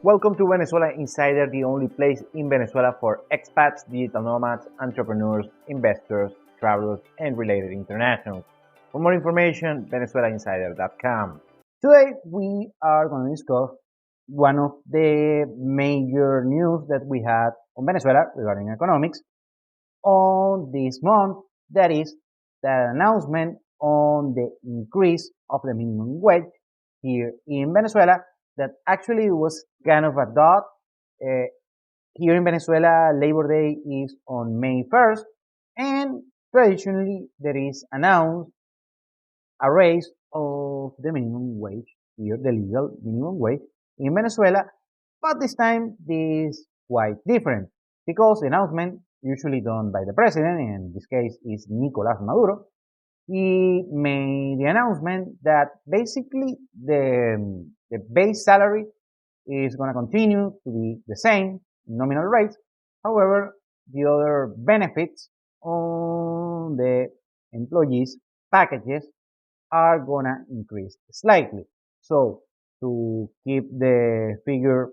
Welcome to Venezuela Insider, the only place in Venezuela for expats, digital nomads, entrepreneurs, investors, travelers, and related internationals. For more information, venezuelainsider.com. Today, we are going to discuss one of the major news that we had on Venezuela regarding economics on this month. That is the announcement on the increase of the minimum wage here in Venezuela that actually was kind of a dot. Uh, Here in Venezuela, Labor Day is on May 1st, and traditionally there is announced a raise of the minimum wage here, the legal minimum wage in Venezuela, but this time this is quite different because the announcement usually done by the president, in this case is Nicolás Maduro. He made the announcement that basically the base salary is going to continue to be the same nominal rates. However, the other benefits on the employees' packages are going to increase slightly. So, to keep the figure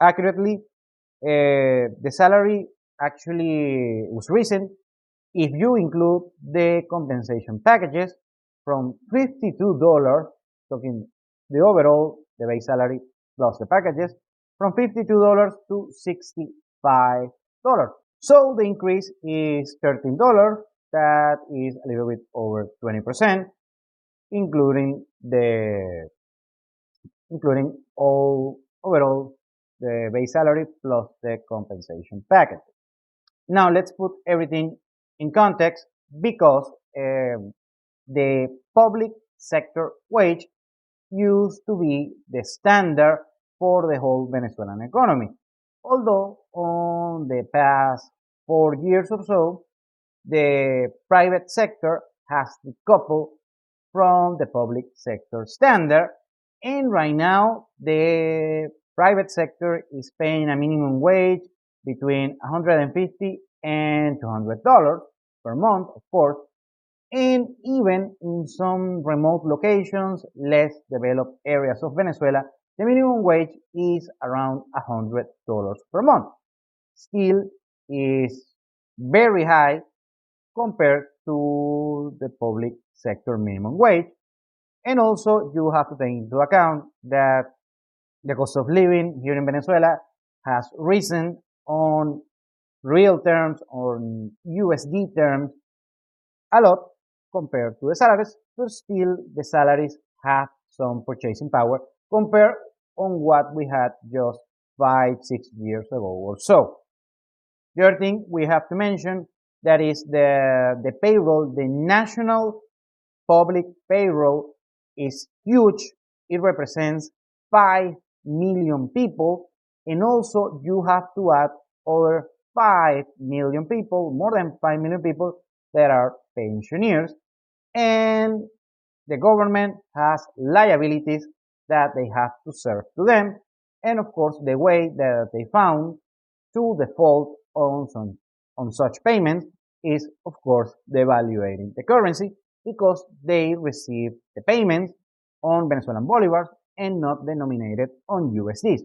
accurately, the salary actually was recent if you include the compensation packages from $52, talking the overall, the base salary plus the packages, from $52 to $65. So the increase is $13. That is a little bit over 20%, including all overall the base salary plus the compensation package. Now let's put everything in context because the public sector wage used to be the standard for the whole Venezuelan economy. Although on the past 4 years or so, the private sector has decoupled from the public sector standard, and right now the private sector is paying a minimum wage between $150 and $200 per month, of course, and even in some remote locations, less developed areas of Venezuela, the minimum wage is around $100 per month. Still is very high compared to the public sector minimum wage. And also you have to take into account that the cost of living here in Venezuela has risen on real terms or USD terms a lot compared to the salaries, but still the salaries have some purchasing power compared on what we had just 5-6 years ago or so. The other thing we have to mention that is the payroll, the national public payroll is huge. It represents 5 million people, and also you have to add other 5 million people, more than 5 million people that are pensioners, and the government has liabilities that they have to serve to them, and of course the way that they found to default on such payments is of course devaluating the currency because they receive the payments on Venezuelan bolivars and not denominated on USDs.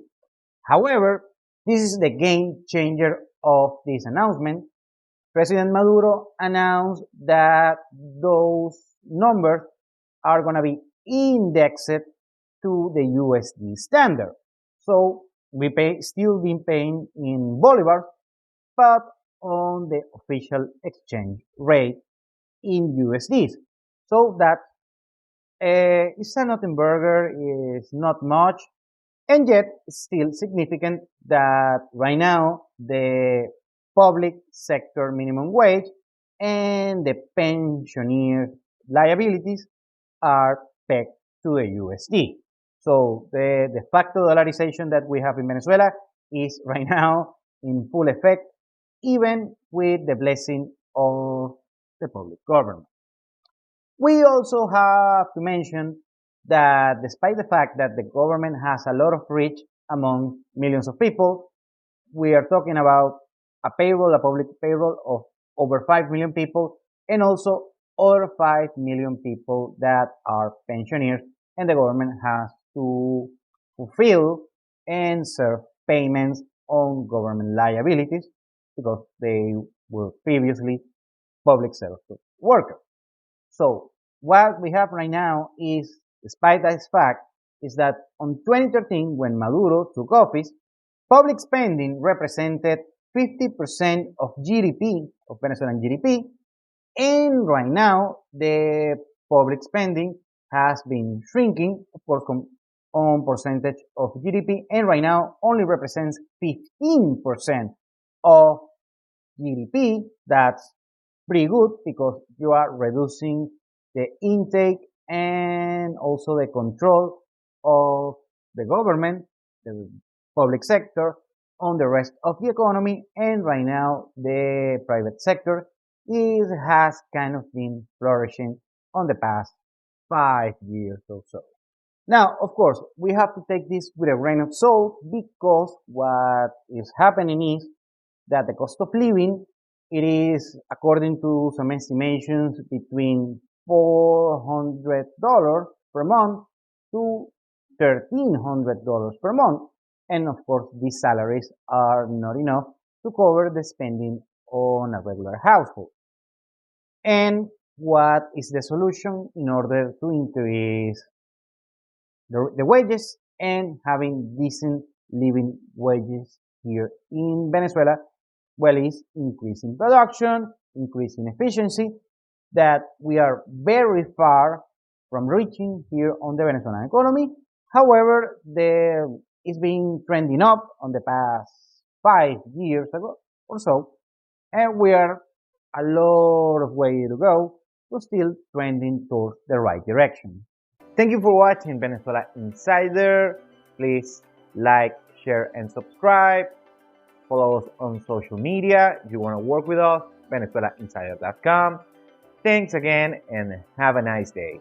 However, this is the game changer of this announcement. President Maduro announced that those numbers are going to be indexed to the USD standard. So we still been paying in bolivars, but on the official exchange rate in USDs. So that it's a nothing burger, is not much, and yet it's still significant that right now the public sector minimum wage and the pensioner liabilities are pegged to the USD. So the de facto dollarization that we have in Venezuela is right now in full effect, even with the blessing of the public government. We also have to mention that despite the fact that the government has a lot of reach among millions of people, we are talking about a payroll, a public payroll of over 5 million people, and also other 5 million people that are pensioners, and the government has to fulfill and serve payments on government liabilities because they were previously public sector workers. So what we have right now is, despite this fact, is that on 2013, when Maduro took office, public spending represented 50% of GDP, of Venezuelan GDP, and right now the public spending has been shrinking, of course, on percentage of GDP, and right now only represents 15% of GDP. That's pretty good because you are reducing the intake and also the control of the government, the public sector, on the rest of the economy. And right now, the private sector has kind of been flourishing on the past 5 years or so. Now, of course, we have to take this with a grain of salt because what is happening is that the cost of living, it is, according to some estimations, between $400 per month to $1,300 per month. And of course, these salaries are not enough to cover the spending on a regular household. And what is the solution in order to increase the wages and having decent living wages here in Venezuela? Well, is increasing production, increasing efficiency, that we are very far from reaching here on the Venezuelan economy. However, it's been trending up on the past 5 years ago or so, and we are a lot of way to go to still trending towards the right direction. Thank you for watching Venezuela Insider. Please like, share, and subscribe. Follow us on social media. If you want to work with us, VenezuelaInsider.com. Thanks again and have a nice day.